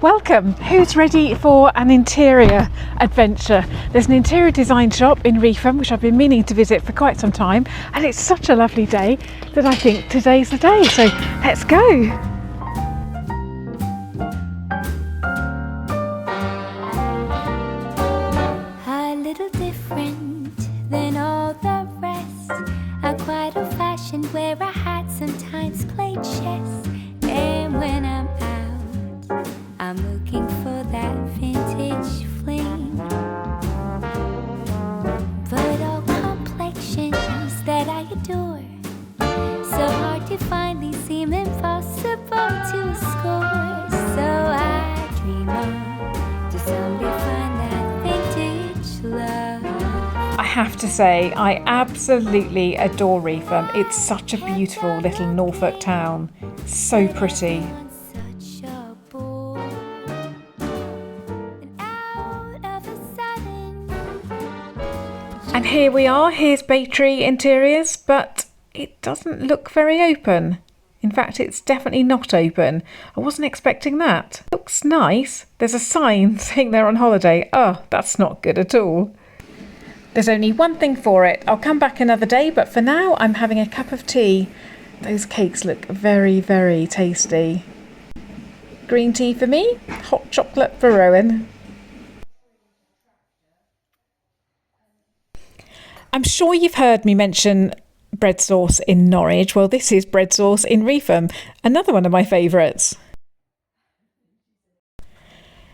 Welcome! Who's ready for an interior adventure? There's an interior design shop in Reepham which I've been meaning to visit for quite some time, and it's such a lovely day that I think today's the day, so let's go! A little different than all the rest. I'm quite old-fashioned, wear a hat, sometimes play chess. And when I'm out, I'm looking for that vintage fling. But all complexions that I adore, so hard to find, these seem impossible to score. So I dream on to someday find that vintage love. I have to say, I absolutely adore Reepham. It's such a beautiful little Norfolk town. So pretty. Such a bore. And out of a sudden, And here we are, here's Bay Tree Interiors, but it doesn't look very open. In fact, it's definitely not open. I wasn't expecting that. Looks nice. There's a sign saying they're on holiday. Oh, that's not good at all. There's only one thing for it. I'll come back another day, but for now I'm having a cup of tea. Those cakes look very, very tasty. Green tea for me, hot chocolate for Rowan. I'm sure you've heard me mention bread sauce in Norwich. Well, this is bread sauce in Reepham, another one of my favourites.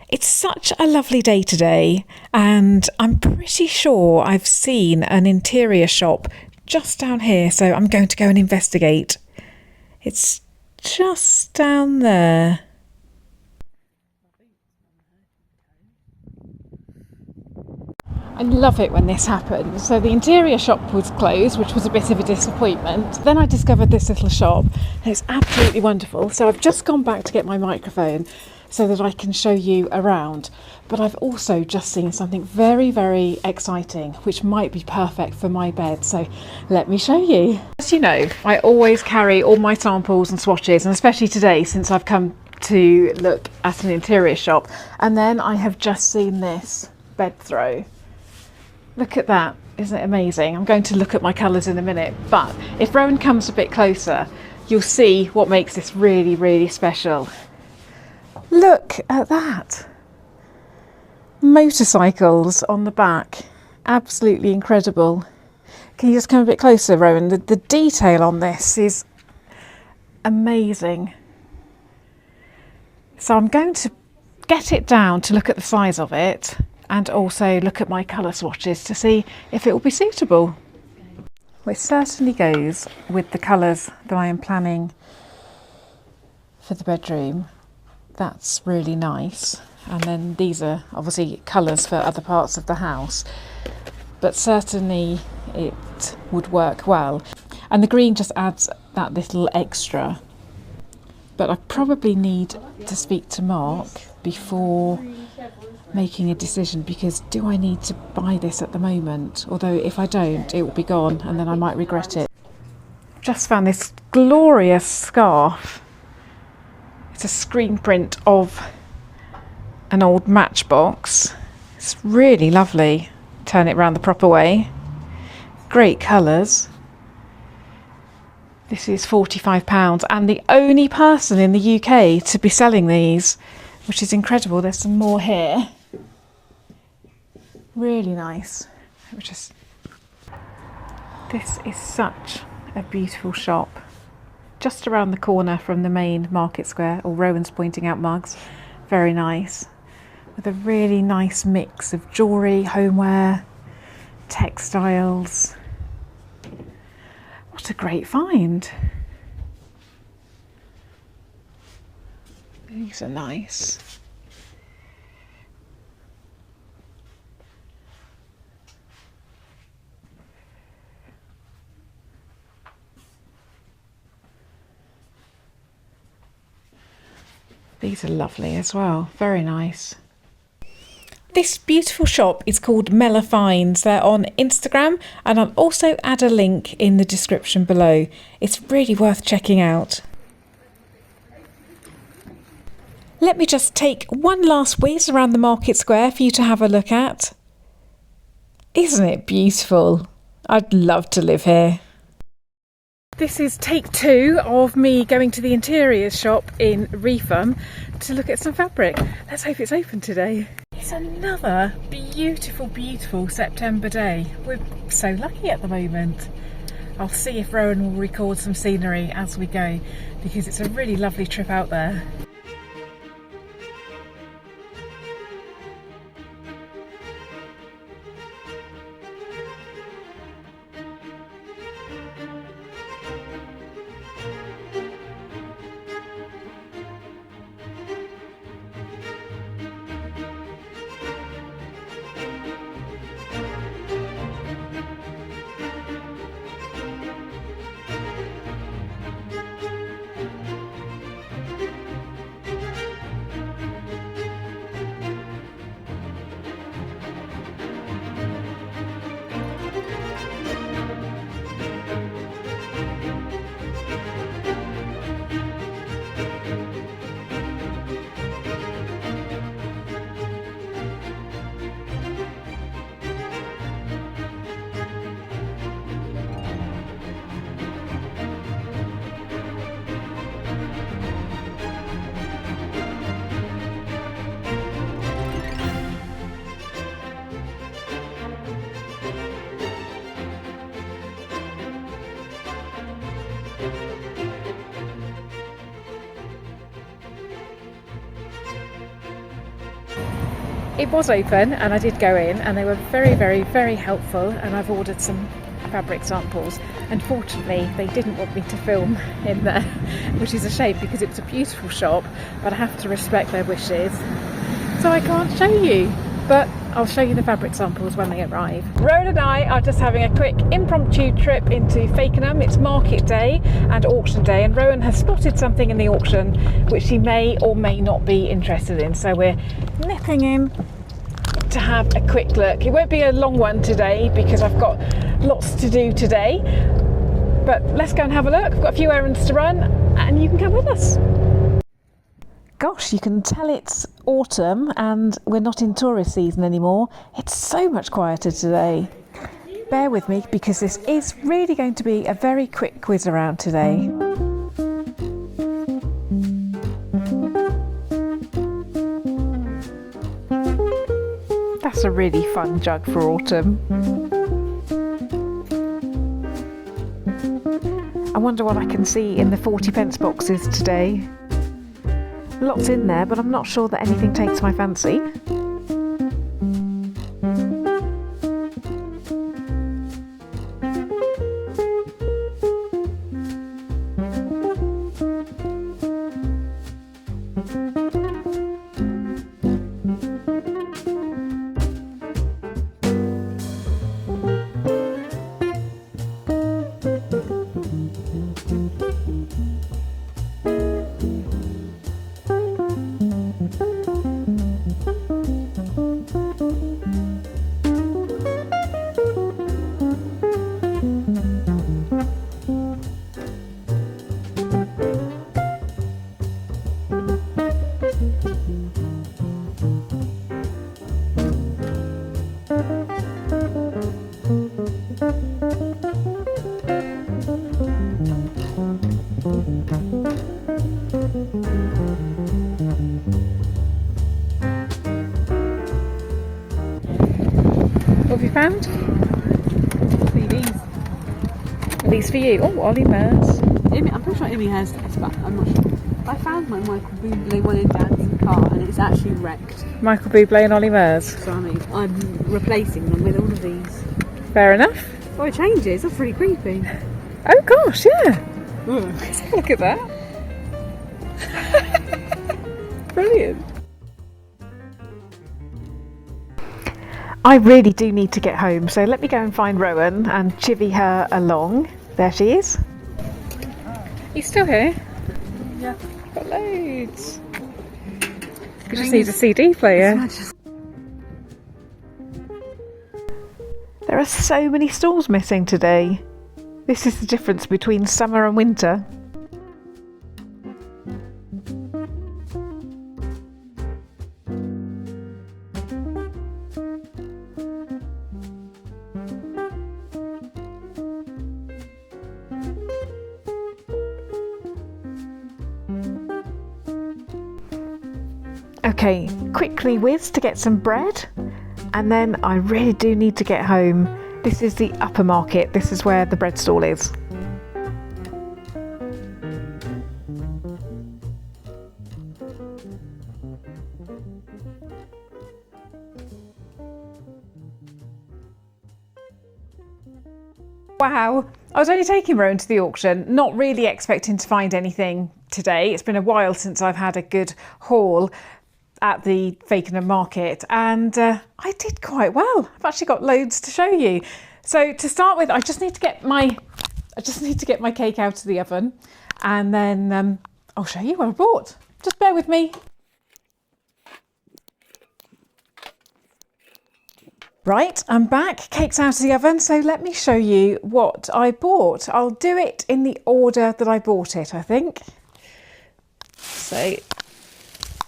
It's such a lovely day today, and I'm pretty sure I've seen an interior shop just down here, so I'm going to go and investigate. It's just down there. I love it when this happens. So the interior shop was closed, which was a bit of a disappointment. Then I discovered this little shop, and it's absolutely wonderful. So I've just gone back to get my microphone so that I can show you around. But I've also just seen something very, very exciting, which might be perfect for my bed. So let me show you. As you know, I always carry all my samples and swatches, and especially today since I've come to look at an interior shop. And then I have just seen this bed throw. Look at that, isn't it amazing? I'm going to look at my colours in a minute, but if Rowan comes a bit closer, you'll see what makes this really, really special. Look at that. Motorcycles on the back, absolutely incredible. Can you just come a bit closer, Rowan? The detail on this is amazing. So I'm going to get it down to look at the size of it, and also look at my colour swatches to see if it will be suitable. Well, it certainly goes with the colours that I am planning for the bedroom. That's really nice. And then these are obviously colours for other parts of the house, but certainly it would work well. And the green just adds that little extra. But I probably need to speak to Mark before making a decision, because do I need to buy this at the moment? Although if I don't, it will be gone and then I might regret it. Just found this glorious scarf. It's a screen print of an old matchbox. It's really lovely. Turn it round the proper way. Great colours. This is £45 and the only person in the UK to be selling these, which is incredible. There's some more here. Really nice. This is such a beautiful shop. Just around the corner from the main market square, or Rowan's pointing out mugs. Very nice. With a really nice mix of jewellery, homeware, textiles. What a great find. These are nice. These are lovely as well, very nice. This beautiful shop is called Mela Finds. They're on Instagram, and I'll also add a link in the description below. It's really worth checking out. Let me just take one last whiz around the market square for you to have a look at. Isn't it beautiful? I'd love to live here. This is take 2 of me going to the interiors shop in Reepham to look at some fabric. Let's hope it's open today. It's another beautiful, beautiful September day. We're so lucky at the moment. I'll see if Rowan will record some scenery as we go, because it's a really lovely trip out there. It was open and I did go in, and they were very, very, very helpful, and I've ordered some fabric samples. Unfortunately, they didn't want me to film in there, which is a shame because it was a beautiful shop, but I have to respect their wishes. So I can't show you, but I'll show you the fabric samples when they arrive. Rowan and I are just having a quick impromptu trip into Fakenham. It's market day and auction day, and Rowan has spotted something in the auction which he may or may not be interested in. So we're nipping in to have a quick look. It won't be a long one today because I've got lots to do today, but let's go and have a look. I've got a few errands to run and you can come with us. Gosh, you can tell it's autumn and we're not in tourist season anymore. It's so much quieter today. Bear with me because this is really going to be a very quick quiz around today. That's a really fun jug for autumn. I wonder what I can see in the 40p boxes today. Lots in there, but I'm not sure that anything takes my fancy. What have you found? CDs. Are these for you? Oh, Ollie Mers. I'm pretty sure Amy has this, but I'm not sure. I found my Michael Bublé one in Dad's car and it's actually wrecked. Michael Bublé and Ollie Mers. So I'm replacing them with all of these. Fair enough. Oh, it changes. That's really creepy. Oh gosh, yeah. Let's have a look at that. Brilliant. I really do need to get home, so let me go and find Rowan and chivvy her along. There she is. You still here? Yeah. Got loads. We just need a CD player. There are so many stalls missing today. This is the difference between summer and winter. Okay, quickly whiz to get some bread, and then I really do need to get home. This is the upper market. This is where the bread stall is. Wow, I was only taking Rowan to the auction, not really expecting to find anything today. It's been a while since I've had a good haul at the Fakenham market, and I did quite well. I've actually got loads to show you. So to start with, I just need to get my cake out of the oven, and then I'll show you what I bought. Just bear with me. Right, I'm back, cake's out of the oven, so let me show you what I bought. I'll do it in the order that I bought it, I think. So,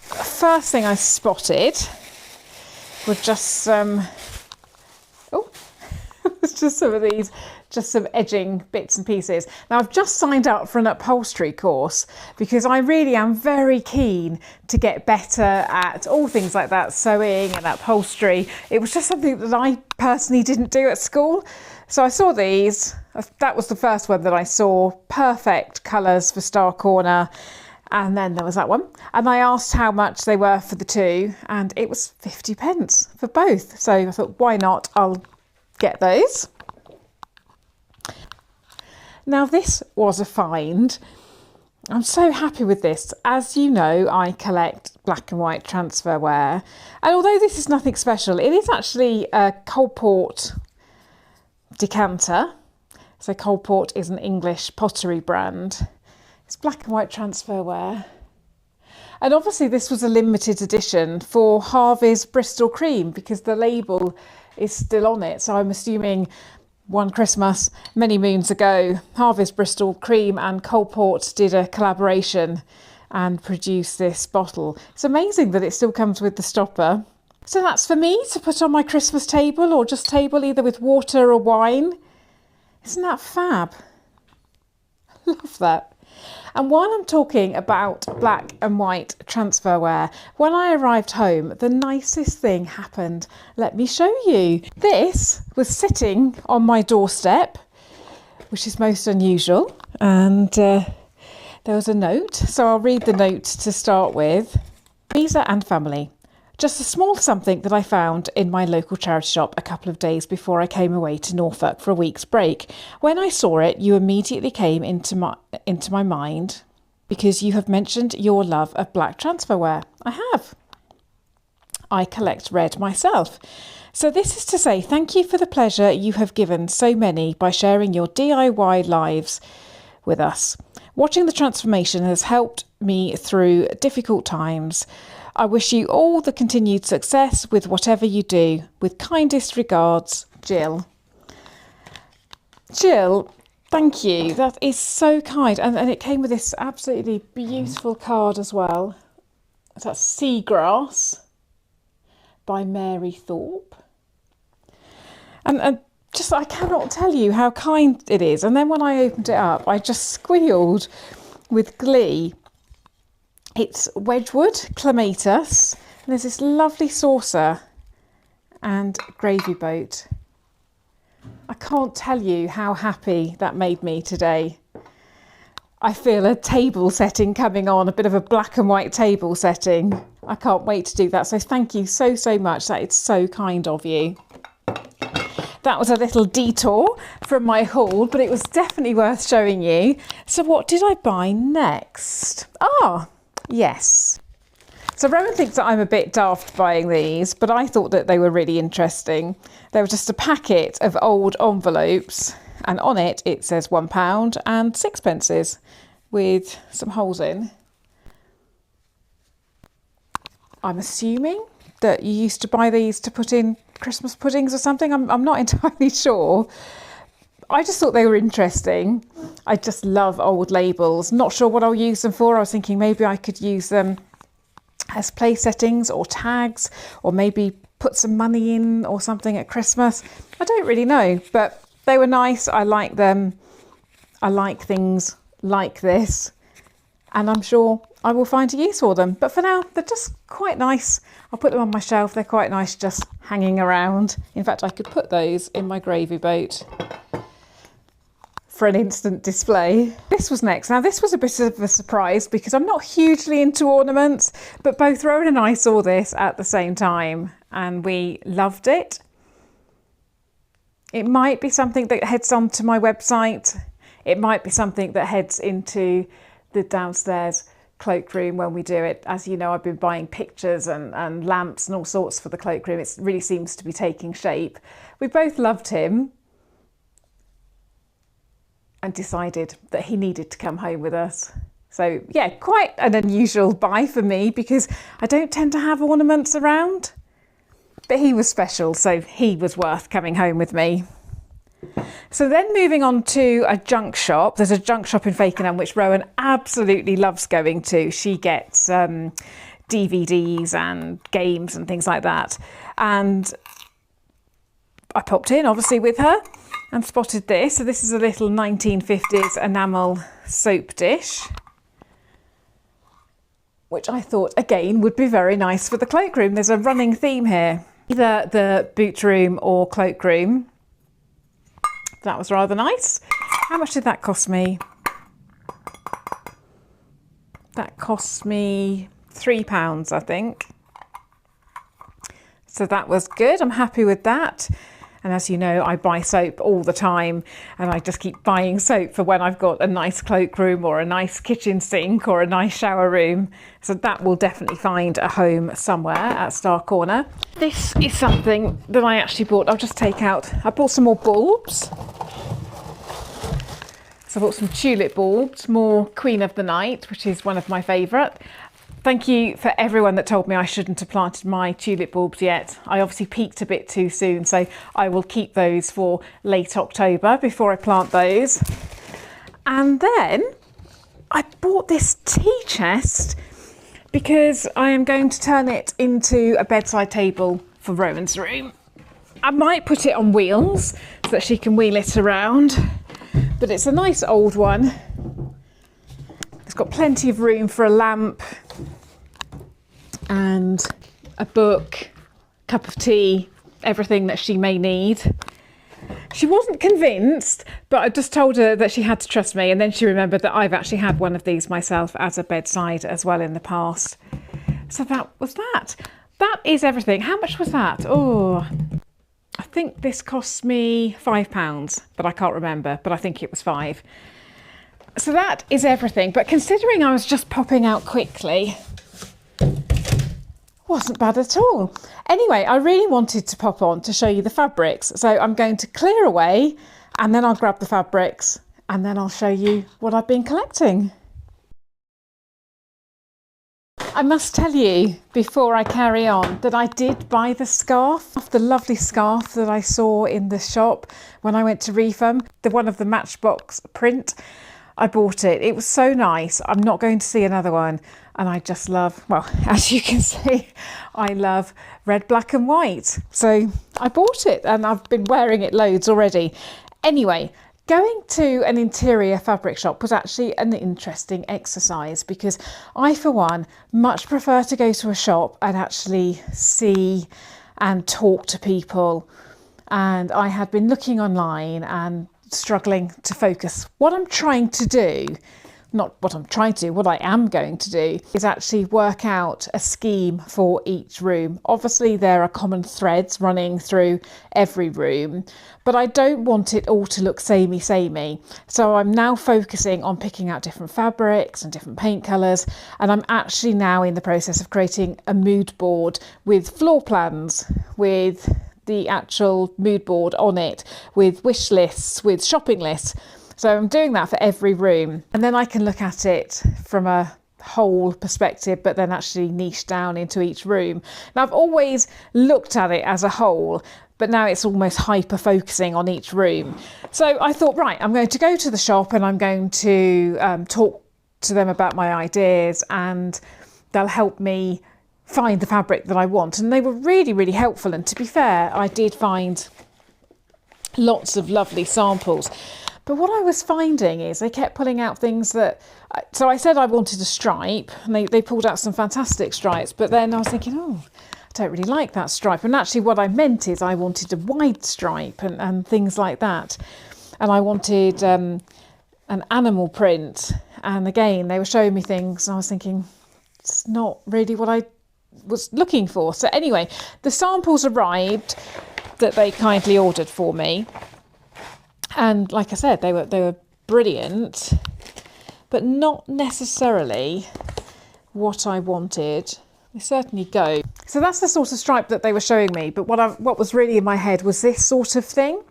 the first thing I spotted were just some, just some of these, just some edging bits and pieces. Now I've just signed up for an upholstery course because I really am very keen to get better at all things like that, sewing and upholstery. It was just something that I personally didn't do at school. So I saw these, that was the first one that I saw, perfect colours for Star Corner. And then there was that one. And I asked how much they were for the two, and it was 50p for both. So I thought, why not? I'll get those. Now this was a find. I'm so happy with this. As you know, I collect black and white transferware. And although this is nothing special, it is actually a Coalport decanter. So Coalport is an English pottery brand. It's black and white transferware. And obviously this was a limited edition for Harvey's Bristol Cream because the label is still on it. So I'm assuming one Christmas, many moons ago, Harvey's Bristol Cream and Coalport did a collaboration and produced this bottle. It's amazing that it still comes with the stopper. So that's for me to put on my Christmas table, or just table either with water or wine. Isn't that fab? Love that. And while I'm talking about black and white transferware, when I arrived home, the nicest thing happened. Let me show you. This was sitting on my doorstep, which is most unusual. And there was a note. So I'll read the note to start with. Lisa and family. Just a small something that I found in my local charity shop a couple of days before I came away to Norfolk for a week's break. When I saw it, you immediately came into my mind because you have mentioned your love of black transferware. I have. I collect red myself. So this is to say thank you for the pleasure you have given so many by sharing your DIY lives with us. Watching the transformation has helped me through difficult times. I wish you all the continued success with whatever you do. With kindest regards, Jill. Jill, thank you. That is so kind. And it came with this absolutely beautiful card as well. That's Seagrass by Mary Thorpe. And just, I cannot tell you how kind it is. And then when I opened it up, I just squealed with glee. It's Wedgwood clematis, and there's this lovely saucer and gravy boat. I can't tell you how happy that made me today. I feel a table setting coming on, a bit of a black and white table setting. I can't wait to do that. So thank you so, so much. That is so kind of you. That was a little detour from my haul, but it was definitely worth showing you. So what did I buy next? Yes. So Rowan thinks that I'm a bit daft buying these, but I thought that they were really interesting. They were just a packet of old envelopes, and on it says £1 and 6p with some holes in. I'm assuming that you used to buy these to put in Christmas puddings or something. I'm not entirely sure. I just thought they were interesting. I just love old labels. Not sure what I'll use them for. I was thinking maybe I could use them as place settings or tags, or maybe put some money in or something at Christmas. I don't really know, but they were nice. I like them. I like things like this. and I'm sure I will find a use for them. But for now, they're just quite nice. I'll put them on my shelf. They're quite nice just hanging around. In fact, I could put those in my gravy boat for an instant display. This was next. Now this was a bit of a surprise because I'm not hugely into ornaments, but both Rowan and I saw this at the same time and we loved it. It might be something that heads onto my website. It might be something that heads into the downstairs cloakroom when we do it. As you know, I've been buying pictures and lamps and all sorts for the cloakroom. It really seems to be taking shape. We both loved him and decided that he needed to come home with us. So yeah, quite an unusual buy for me because I don't tend to have ornaments around. But he was special, so he was worth coming home with me. So then moving on to a junk shop. There's a junk shop in Fakenham which Rowan absolutely loves going to. She gets DVDs and games and things like that. And I popped in obviously with her and spotted this. So this is a little 1950s enamel soap dish, which I thought again would be very nice for the cloakroom. There's a running theme here, either the boot room or cloakroom. That was rather nice. How much did that cost me? That cost me £3, I think. So that was good. I'm happy with that. And as you know, I buy soap all the time and I just keep buying soap for when I've got a nice cloakroom or a nice kitchen sink or a nice shower room. So that will definitely find a home somewhere at Star Corner. This is something that I actually bought. I'll just take out, I bought some more bulbs. So I bought some tulip bulbs, more Queen of the Night, which is one of my favourite. Thank you for everyone that told me I shouldn't have planted my tulip bulbs yet. I obviously peaked a bit too soon, so I will keep those for late October before I plant those. And then I bought this tea chest because I am going to turn it into a bedside table for Rowan's room. I might put it on wheels so that she can wheel it around, but it's a nice old one. It's got plenty of room for a lamp and a book, cup of tea, everything that she may need. She wasn't convinced, but I just told her that she had to trust me, and then she remembered that I've actually had one of these myself as a bedside as well in the past. So that was that. That is everything. How much was that? Oh, I think this cost me £5, but I can't remember, but I think it was £5. So that is everything. But considering I was just popping out quickly, wasn't bad at all. Anyway, I really wanted to pop on to show you the fabrics. So I'm going to clear away and then I'll grab the fabrics and then I'll show you what I've been collecting. I must tell you before I carry on that I did buy the scarf, the lovely scarf that I saw in the shop when I went to Reepham, the one of the Matchbox print. I bought it. It was so nice. I'm not going to see another one. And I just love, well, as you can see, I love red, black and white. So I bought it and I've been wearing it loads already. Anyway, going to an interior fabric shop was actually an interesting exercise because I, for one, much prefer to go to a shop and actually see and talk to people. And I had been looking online and struggling to focus. What I'm trying to do, not what I'm trying to do, what I am going to do is actually work out a scheme for each room. Obviously there are common threads running through every room, but I don't want it all to look samey. So I'm now focusing on picking out different fabrics and different paint colours, and I'm actually now in the process of creating a mood board with floor plans, with the actual mood board on it, with wish lists, with shopping lists. So I'm doing that for every room, and then I can look at it from a whole perspective, but then actually niche down into each room. Now I've always looked at it as a whole, but now it's almost hyper focusing on each room. So I thought, right, I'm going to go to the shop and I'm going to talk to them about my ideas, and they'll help me find the fabric that I want. And they were really, really helpful. And to be fair, I did find lots of lovely samples. But what I was finding is they kept pulling out things that, so I said I wanted a stripe, and they pulled out some fantastic stripes, but then I was thinking, oh, I don't really like that stripe. And actually what I meant is I wanted a wide stripe and things like that. And I wanted an animal print. And again, they were showing me things and I was thinking, it's not really what I was looking for. So anyway, the samples arrived that they kindly ordered for me. And like I said, they were brilliant, but not necessarily what I wanted. They certainly go. So that's the sort of stripe that they were showing me. But what was really in my head was this sort of thing.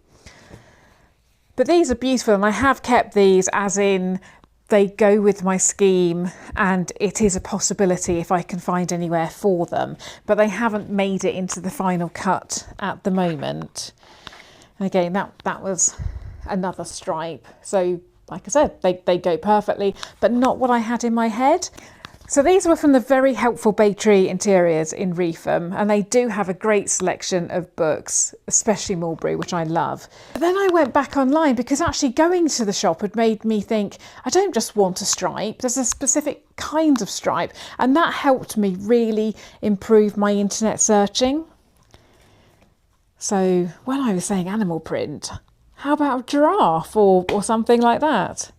But these are beautiful, and I have kept these as in they go with my scheme, and it is a possibility if I can find anywhere for them. But they haven't made it into the final cut at the moment. And again, that was another stripe. So like I said, they go perfectly, but not what I had in my head. So these were from the very helpful Bay Tree Interiors in Reepham, and they do have a great selection of books, especially Mulberry, which I love. But then I went back online because actually going to the shop had made me think, I don't just want a stripe, there's a specific kind of stripe, and that helped me really improve my internet searching. So when I was saying animal print, how about a giraffe or something like that?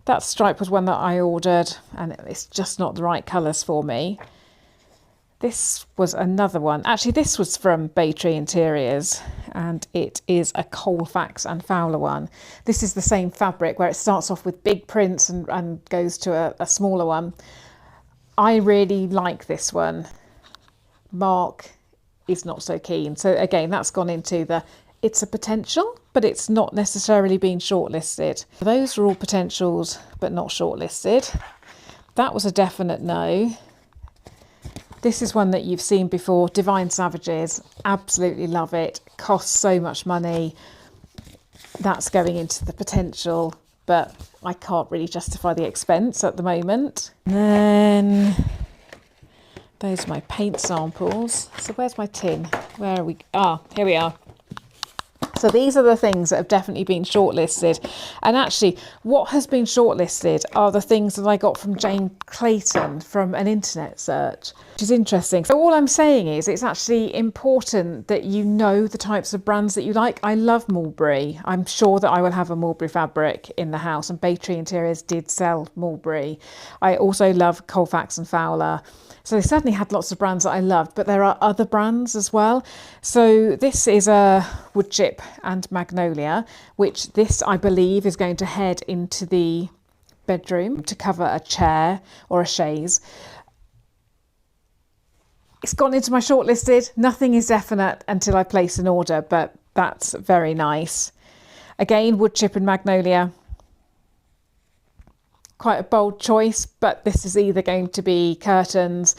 That stripe was one that I ordered, and it's just not the right colours for me. This was another one. Actually, this was from Bay Tree Interiors, and it is a Colfax and Fowler one. This is the same fabric where it starts off with big prints and goes to a smaller one. I really like this one. Mark is not so keen. So again, that's gone into it's a potential, but it's not necessarily been shortlisted. Those are all potentials, but not shortlisted. That was a definite no. This is one that you've seen before, Divine Savages. Absolutely love it. Costs so much money. That's going into the potential, but I can't really justify the expense at the moment. And then those are my paint samples. So where's my tin? Where are we? Ah, here we are. So these are the things that have definitely been shortlisted. And actually, what has been shortlisted are the things that I got from Jane Clayton from an internet search, which is interesting. So all I'm saying is it's actually important that you know the types of brands that you like. I love Mulberry. I'm sure that I will have a Mulberry fabric in the house, and Bay Tree Interiors did sell Mulberry. I also love Colfax and Fowler. So they certainly had lots of brands that I loved, but there are other brands as well. So this is a wood chip and magnolia, which this I believe is going to head into the bedroom to cover a chair or a chaise. It's gone into my shortlisted. Nothing is definite until I place an order, but that's very nice. Again, wood chip and magnolia. Quite a bold choice, but this is either going to be curtains.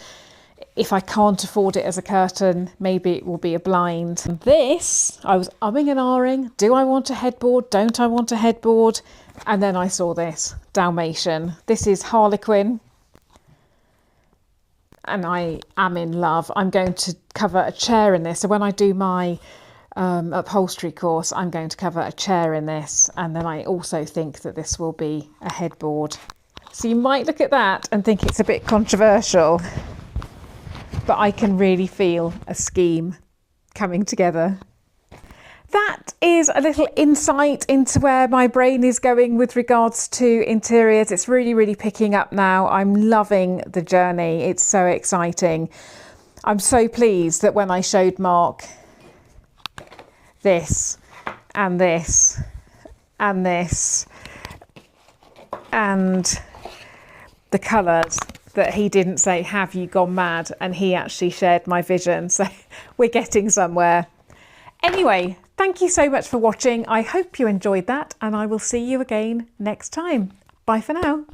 If I can't afford it as a curtain, maybe it will be a blind. And this, I was umming and ahhing. Do I want a headboard? Don't I want a headboard? And then I saw this, Dalmatian. This is Harlequin. And I am in love. I'm going to cover a chair in this. So when I do my upholstery course, I'm going to cover a chair in this, and then I also think that this will be a headboard. So you might look at that and think it's a bit controversial, but I can really feel a scheme coming together. That is a little insight into where my brain is going with regards to interiors. It's really, really picking up now. I'm loving the journey. It's so exciting. I'm so pleased that when I showed Mark this and this and this and the colours, that he didn't say, have you gone mad? And he actually shared my vision. So we're getting somewhere. Anyway, thank you so much for watching. I hope you enjoyed that, and I will see you again next time. Bye for now.